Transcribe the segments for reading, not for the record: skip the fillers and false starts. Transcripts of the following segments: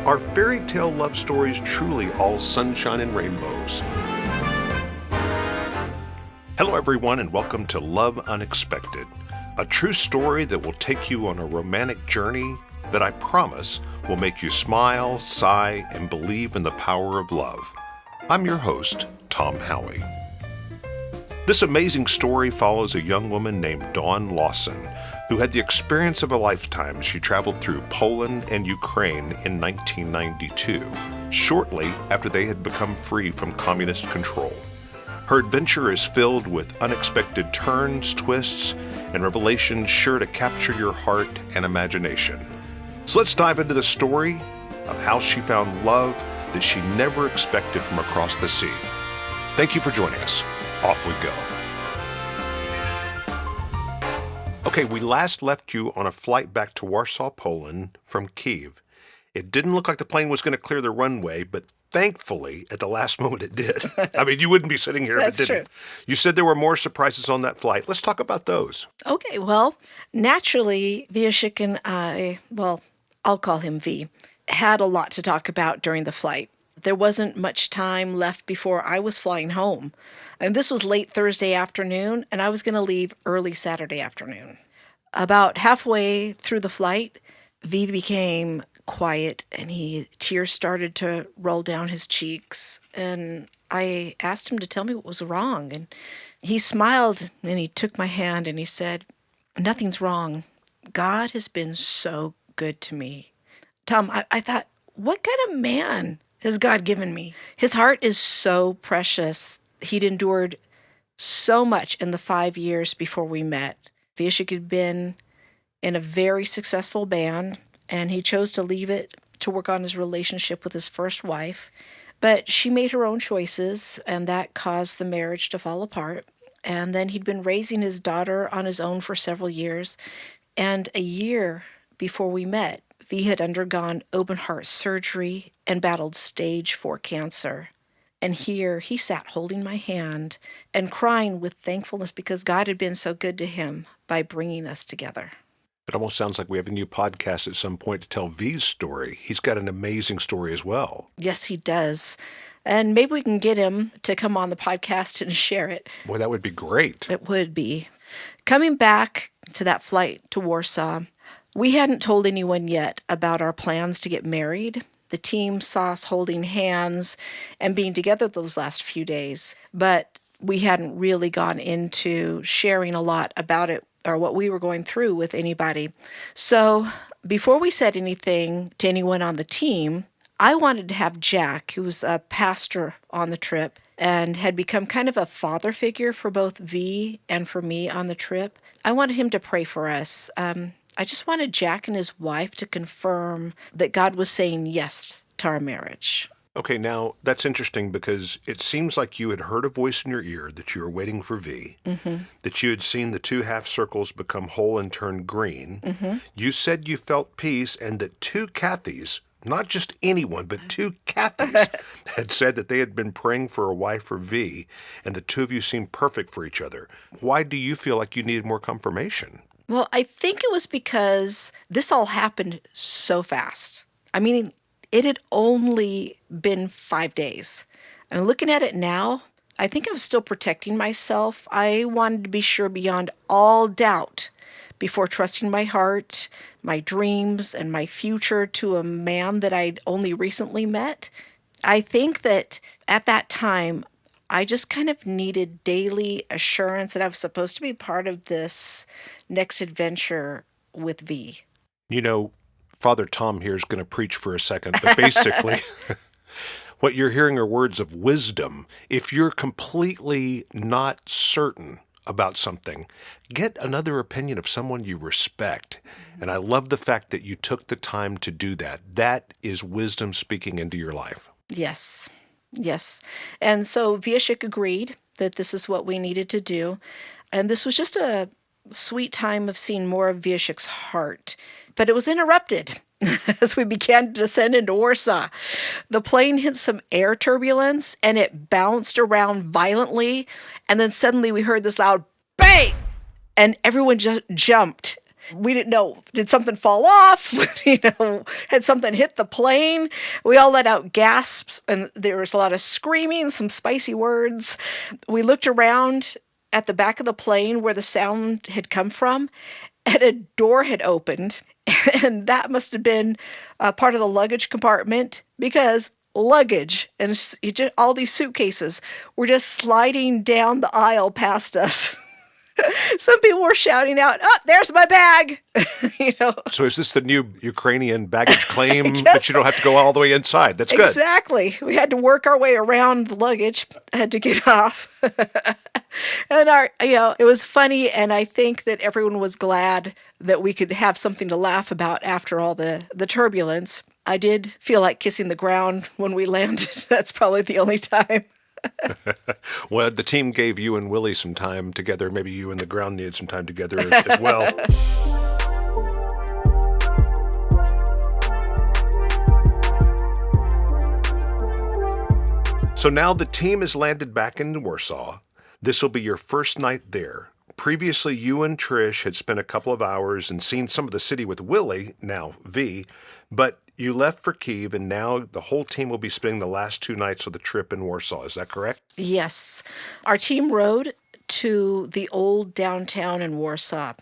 Are fairy tale love stories truly all sunshine and rainbows? Hello, everyone, and welcome to Love Unexpected, a true story that will take you on a romantic journey that I promise will make you smile, sigh, and believe in the power of love. I'm your host, Tom Howie. This amazing story follows a young woman named Dawn Lawson, who had the experience of a lifetime as she traveled through Poland and Ukraine in 1992, shortly after they had become free from communist control. Her adventure is filled with unexpected turns, twists, and revelations sure to capture your heart and imagination. So let's dive into the story of how she found love that she never expected from across the sea. Thank you for joining us. Off we go. Okay, we last left you on a flight back to Warsaw, Poland from Kyiv. It didn't look like the plane was going to clear the runway, but thankfully, at the last moment, it did. I mean, you wouldn't be sitting here if it didn't. True. You said there were more surprises on that flight. Let's talk about those. Okay, well, naturally, Wiesiek and I, I'll call him V, had a lot to talk about during the flight. There wasn't much time left before I was flying home. And this was late Thursday afternoon, and I was going to leave early Saturday afternoon. About halfway through the flight, V became quiet, and tears started to roll down his cheeks. And I asked him to tell me what was wrong. And he smiled, and he took my hand, and he said, "Nothing's wrong. God has been so good to me." Tom, I thought, what kind of man has God given me? His heart is so precious. He'd endured so much in the 5 years before we met. Wiesiek had been in a very successful band, and he chose to leave it to work on his relationship with his first wife. But she made her own choices, and that caused the marriage to fall apart. And then he'd been raising his daughter on his own for several years. And a year before we met, V had undergone open heart surgery and battled stage 4 cancer. And here he sat holding my hand and crying with thankfulness because God had been so good to him by bringing us together. It almost sounds like we have a new podcast at some point to tell V's story. He's got an amazing story as well. Yes, he does. And maybe we can get him to come on the podcast and share it. Boy, that would be great. It would be. Coming back to that flight to Warsaw, we hadn't told anyone yet about our plans to get married. The team saw us holding hands and being together those last few days, but we hadn't really gone into sharing a lot about it or what we were going through with anybody. So before we said anything to anyone on the team, I wanted to have Jack, who was a pastor on the trip and had become kind of a father figure for both V and for me on the trip. I wanted him to pray for us. I just wanted Jack and his wife to confirm that God was saying yes to our marriage. Okay, now that's interesting because it seems like you had heard a voice in your ear that you were waiting for V, that you had seen the 2 half circles become whole and turn green. You said you felt peace and that 2 Kathys, not just anyone, but 2 Kathys had said that they had been praying for a wife for V, and the 2 of you seemed perfect for each other. Why do you feel like you needed more confirmation? Well, I think it was because this all happened so fast. I mean, it had only been 5 days. And looking at it now, I think I was still protecting myself. I wanted to be sure beyond all doubt before trusting my heart, my dreams, and my future to a man that I'd only recently met. I think that at that time, I just kind of needed daily assurance that I was supposed to be part of this next adventure with V. You know, Father Tom here is going to preach for a second, but basically what you're hearing are words of wisdom. If you're completely not certain about something, get another opinion of someone you respect. And I love the fact that you took the time to do that. That is wisdom speaking into your life. Yes. Yes. And so Wiesiek agreed that this is what we needed to do. And this was just a sweet time of seeing more of Wiesiek's heart. But it was interrupted as we began to descend into Warsaw. The plane hit some air turbulence and it bounced around violently. And then suddenly we heard this loud bang, and everyone just jumped. We didn't know, did something fall off? Had something hit the plane? We all let out gasps, and there was a lot of screaming, some spicy words. We looked around at the back of the plane where the sound had come from, and a door had opened, and that must have been part of the luggage compartment, because luggage and all these suitcases were just sliding down the aisle past us. Some people were shouting out, "Oh, there's my bag!" So is this the new Ukrainian baggage claim that you don't have to go all the way inside? That's good. Exactly. We had to work our way around the luggage. I had to get off. And it was funny, and I think that everyone was glad that we could have something to laugh about after all the turbulence. I did feel like kissing the ground when we landed. That's probably the only time. Well, the team gave you and Willie some time together. Maybe you and the ground needed some time together as well. So now the team has landed back in Warsaw. This will be your first night there. Previously, you and Trish had spent a couple of hours and seen some of the city with Willie, now V, but you left for Kyiv, and now the whole team will be spending the last 2 nights of the trip in Warsaw. Is that correct? Yes. Our team rode to the old downtown in Warsaw,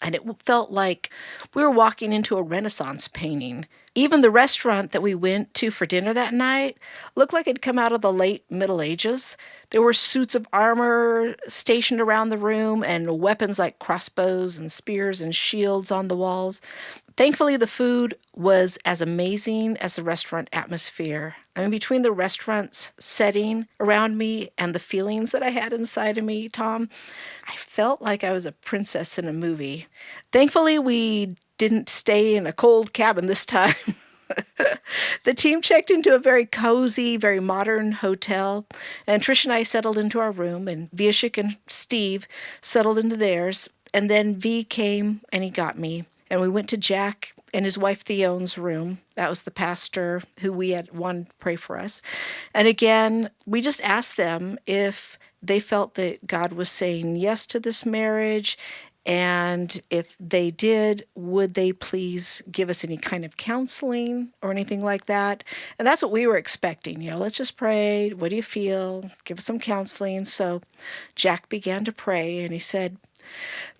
and it felt like we were walking into a Renaissance painting. Even the restaurant that we went to for dinner that night looked like it'd come out of the late Middle Ages. There were suits of armor stationed around the room and weapons like crossbows and spears and shields on the walls. Thankfully, the food was as amazing as the restaurant atmosphere. I mean, between the restaurant's setting around me and the feelings that I had inside of me, Tom, I felt like I was a princess in a movie. Thankfully, we didn't stay in a cold cabin this time. The team checked into a very cozy, very modern hotel, and Trish and I settled into our room, and Viashik and Steve settled into theirs, and then V came and he got me. And we went to Jack and his wife Theon's room. That was the pastor who we had wanted to pray for us. And again, we just asked them if they felt that God was saying yes to this marriage. And if they did, would they please give us any kind of counseling or anything like that? And that's what we were expecting. Let's just pray. What do you feel? Give us some counseling. So Jack began to pray, and he said,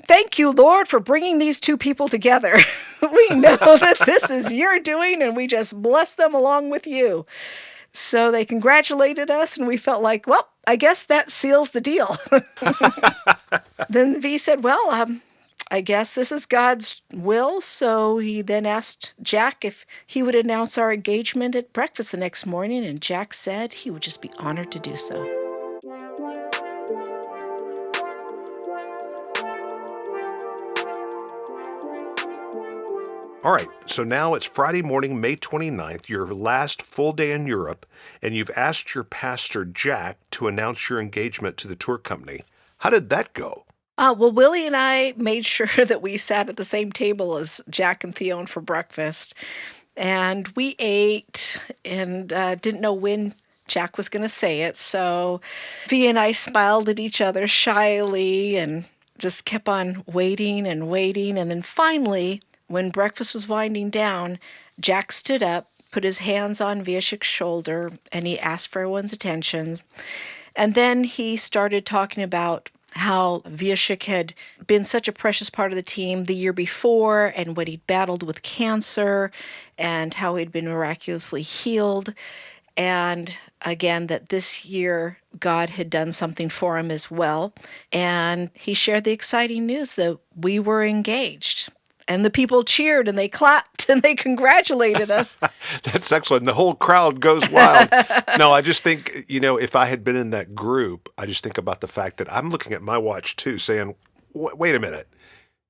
"Thank you, Lord, for bringing these two people together. We know that this is your doing, and we just bless them along with you." So they congratulated us, and we felt like, well, I guess that seals the deal. Then V said, well, I guess this is God's will. So he then asked Jack if he would announce our engagement at breakfast the next morning, and Jack said he would just be honored to do so. All right, so now it's Friday morning, May 29th, your last full day in Europe, and you've asked your pastor, Jack, to announce your engagement to the tour company. How did that go? Well, Willie and I made sure that we sat at the same table as Jack and Theon for breakfast, and we ate and didn't know when Jack was going to say it, so V and I smiled at each other shyly and just kept on waiting, and then finally, when breakfast was winding down, Jack stood up, put his hands on Viashik's shoulder, and he asked for everyone's attention. And then he started talking about how Viashik had been such a precious part of the team the year before, and what he'd battled with cancer, and how he'd been miraculously healed. And again, that this year God had done something for him as well. And he shared the exciting news that we were engaged. And the people cheered and they clapped and they congratulated us. That's excellent. The whole crowd goes wild. No, I just think, if I had been in that group, I just think about the fact that I'm looking at my watch too, saying, wait a minute.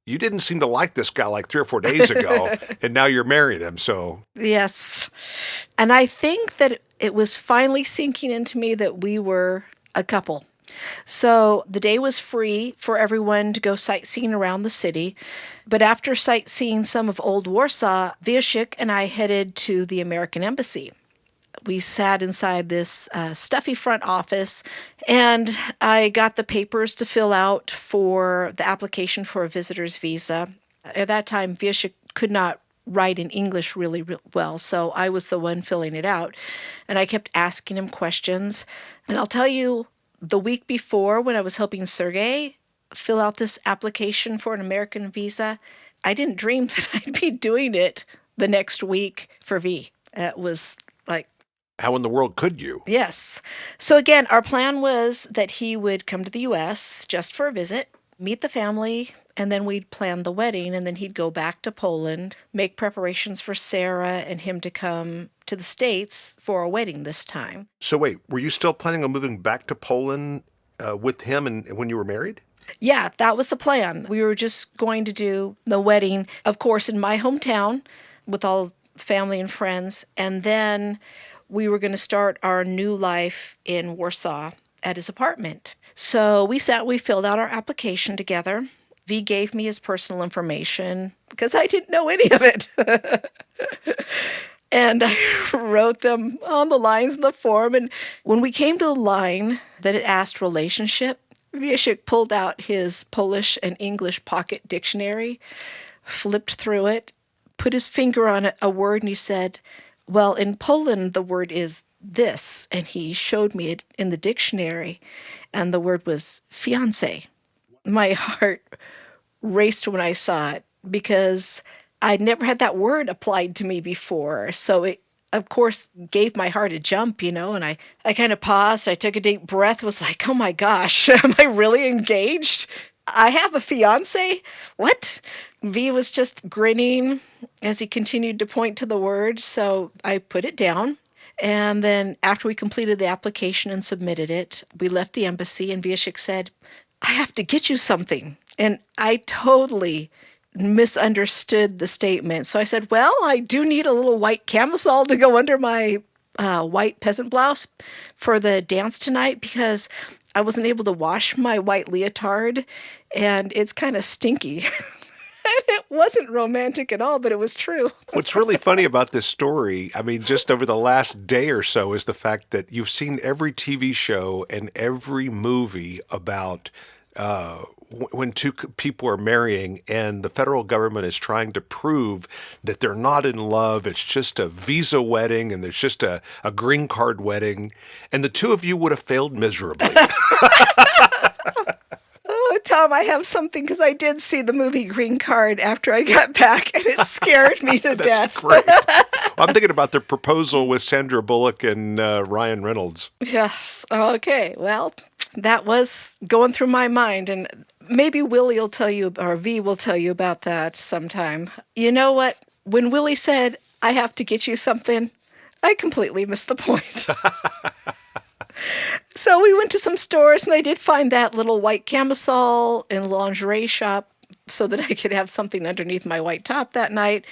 You didn't seem to like this guy like 3 or 4 days ago, and now you're marrying him, so. Yes. And I think that it was finally sinking into me that we were a couple. So the day was free for everyone to go sightseeing around the city. But after sightseeing some of Old Warsaw, Viashik and I headed to the American Embassy. We sat inside this stuffy front office, and I got the papers to fill out for the application for a visitor's visa. At that time, Wiesiek could not write in English really well, so I was the one filling it out. And I kept asking him questions. And I'll tell you, the week before when I was helping Sergey fill out this application for an American visa, I didn't dream that I'd be doing it the next week for V. It was like, How in the world could you? yes. So again, our plan was that he would come to the U.S. just for a visit, meet the family, and then we'd plan the wedding, and then he'd go back to Poland, make preparations for Sarah and him to come to the States for a wedding this time. So wait, were you still planning on moving back to Poland with him and when you were married? Yeah, that was the plan. We were just going to do the wedding, of course, in my hometown with all family and friends, and then we were going to start our new life in Warsaw at his apartment. So we filled out our application together. V gave me his personal information because I didn't know any of it. And I wrote them on the lines in the form. And when we came to the line that it asked relationship, Wiesiek pulled out his Polish and English pocket dictionary, flipped through it, put his finger on a word, and he said, well, in Poland, the word is this. And he showed me it in the dictionary, and the word was fiancé. My heart raced when I saw it because I'd never had that word applied to me before. So it, of course, gave my heart a jump, and I kind of paused. I took a deep breath, was like, oh my gosh, am I really engaged? I have a fiance? What? V was just grinning as he continued to point to the word, so I put it down. And then after we completed the application and submitted it, we left the embassy, and Wiesiek said, I have to get you something. And I totally misunderstood the statement. So I said, well, I do need a little white camisole to go under my white peasant blouse for the dance tonight because I wasn't able to wash my white leotard and it's kind of stinky. And it wasn't romantic at all, but it was true. What's really funny about this story, I mean, just over the last day or so, is the fact that you've seen every TV show and every movie about when two people are marrying and the federal government is trying to prove that they're not in love. It's just a visa wedding and there's just a green card wedding. And the two of you would have failed miserably. Oh, Tom, I have something because I did see the movie Green Card after I got back and it scared me to death. Great. Well, I'm thinking about the proposal with Sandra Bullock and Ryan Reynolds. Yes. Okay. Well, that was going through my mind, and maybe Willie will tell you, or V will tell you about that sometime. You know what? When Willie said, I have to get you something, I completely missed the point. So we went to some stores, and I did find that little white camisole in a lingerie shop so that I could have something underneath my white top that night.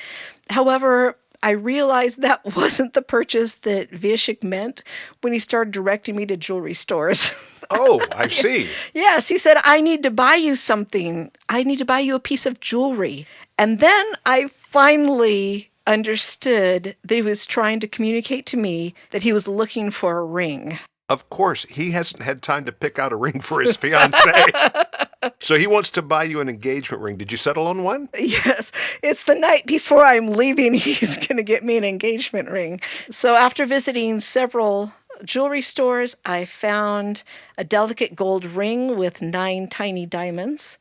However, I realized that wasn't the purchase that Wiesiek meant when he started directing me to jewelry stores. Oh, I see. Yes, he said, I need to buy you something. I need to buy you a piece of jewelry. And then I finally understood that he was trying to communicate to me that he was looking for a ring. Of course, he hasn't had time to pick out a ring for his fiancée. So he wants to buy you an engagement ring. Did you settle on one? Yes, it's the night before I'm leaving. He's going to get me an engagement ring. So after visiting several jewelry stores, I found a delicate gold ring with 9 tiny diamonds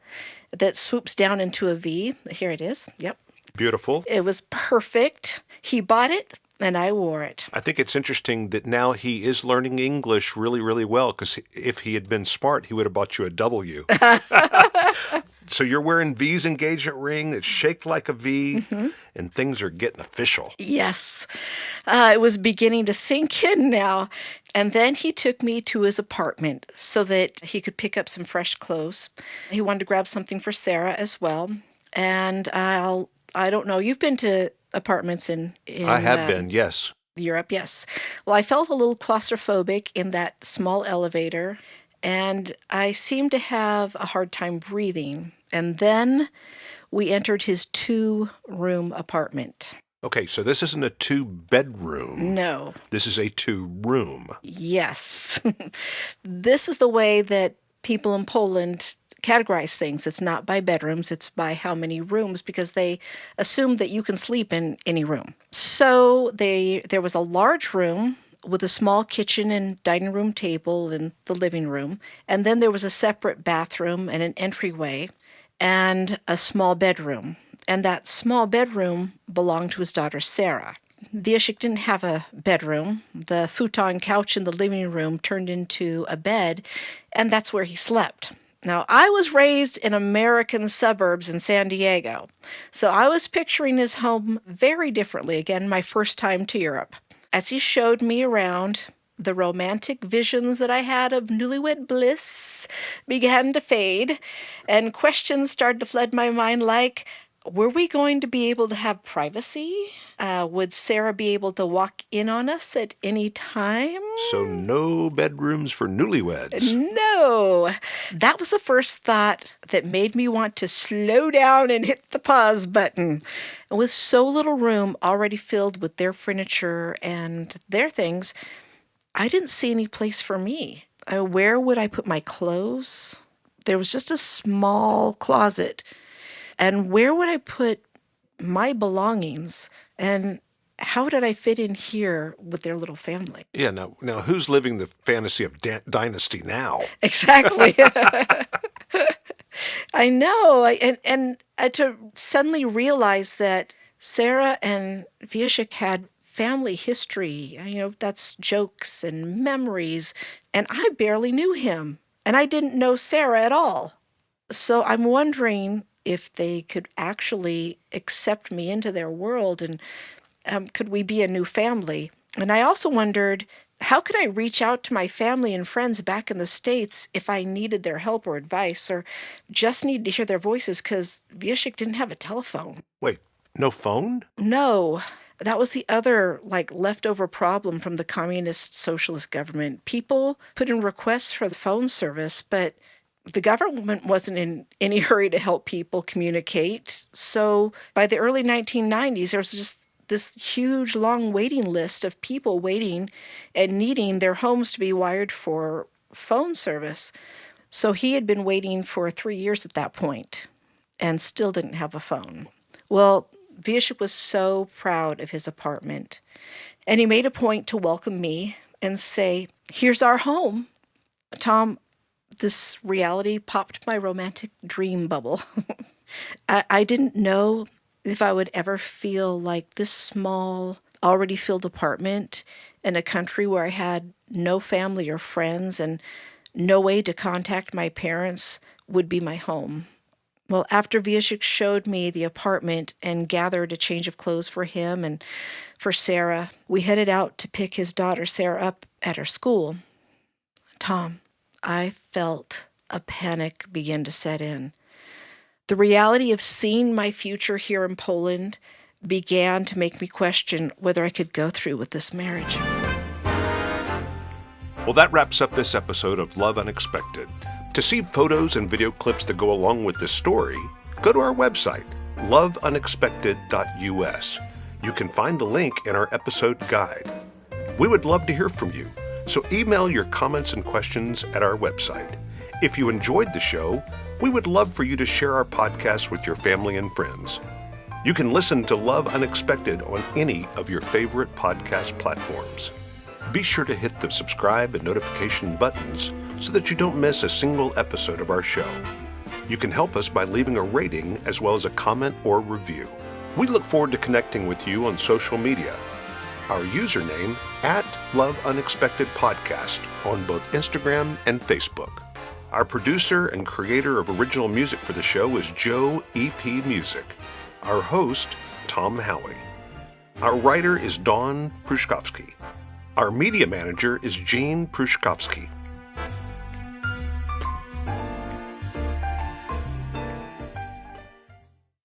that swoops down into a V. Here it is. Yep. Beautiful. It was perfect. He bought it, and I wore it. I think it's interesting that now he is learning English really, really well, because if he had been smart, he would have bought you a W. So you're wearing V's engagement ring. It's shaped like a V, and things are getting official. Yes. It was beginning to sink in now. And then he took me to his apartment so that he could pick up some fresh clothes. He wanted to grab something for Sarah as well. And I don't know, you've been to apartments in I have been, yes. Europe, yes. Well, I felt a little claustrophobic in that small elevator, and I seemed to have a hard time breathing. And then we entered his 2-room apartment. Okay, so this isn't a 2-bedroom. No. This is a 2-room. Yes. This is the way that people in Poland categorize things. It's not by bedrooms, it's by how many rooms, because they assume that you can sleep in any room. So there was a large room with a small kitchen and dining room table in the living room. And then there was a separate bathroom and an entryway and a small bedroom. And that small bedroom belonged to his daughter, Sarah. Viashik didn't have a bedroom. The futon couch in the living room turned into a bed, and that's where he slept. Now, I was raised in American suburbs in San Diego, so I was picturing his home very differently. Again, my first time to Europe. As he showed me around, the romantic visions that I had of newlywed bliss began to fade, and questions started to flood my mind like, were we going to be able to have privacy? Would Sarah be able to walk in on us at any time? So no bedrooms for newlyweds. No. That was the first thought that made me want to slow down and hit the pause button. And with so little room already filled with their furniture and their things, I didn't see any place for me. Where would I put my clothes? There was just a small closet. And where would I put my belongings? And how did I fit in here with their little family? Yeah, now who's living the fantasy of dynasty now? Exactly. I know. And to suddenly realize that Sarah and Viashik had family history, that's jokes and memories. And I barely knew him. And I didn't know Sarah at all. So I'm wondering if they could actually accept me into their world, and could we be a new family? And I also wondered, how could I reach out to my family and friends back in the States if I needed their help or advice, or just needed to hear their voices, because Viashik didn't have a telephone. Wait, no phone? No. That was the other, leftover problem from the communist socialist government. People put in requests for the phone service, but the government wasn't in any hurry to help people communicate. So by the early 1990s, there was just this huge, long waiting list of people waiting and needing their homes to be wired for phone service. So he had been waiting for 3 years at that point and still didn't have a phone. Well, Viashik was so proud of his apartment, and he made a point to welcome me and say, "Here's our home." Tom, this reality popped my romantic dream bubble. I didn't know if I would ever feel like this small, already filled apartment in a country where I had no family or friends and no way to contact my parents would be my home. Well, after Viashik showed me the apartment and gathered a change of clothes for him and for Sarah, we headed out to pick his daughter Sarah up at her school. Tom, I felt a panic begin to set in. The reality of seeing my future here in Poland began to make me question whether I could go through with this marriage. Well, that wraps up this episode of Love Unexpected. To see photos and video clips that go along with this story, go to our website, loveunexpected.us. You can find the link in our episode guide. We would love to hear from you, so email your comments and questions at our website. If you enjoyed the show, we would love for you to share our podcast with your family and friends. You can listen to Love Unexpected on any of your favorite podcast platforms. Be sure to hit the subscribe and notification buttons so that you don't miss a single episode of our show. You can help us by leaving a rating as well as a comment or review. We look forward to connecting with you on social media. Our username @LoveUnexpectedPodcast on both Instagram and Facebook. Our producer and creator of original music for the show is Joe EP Music. Our host, Tom Howie. Our writer is Dawn Pruszkowski. Our media manager is Jane Pruszkowski.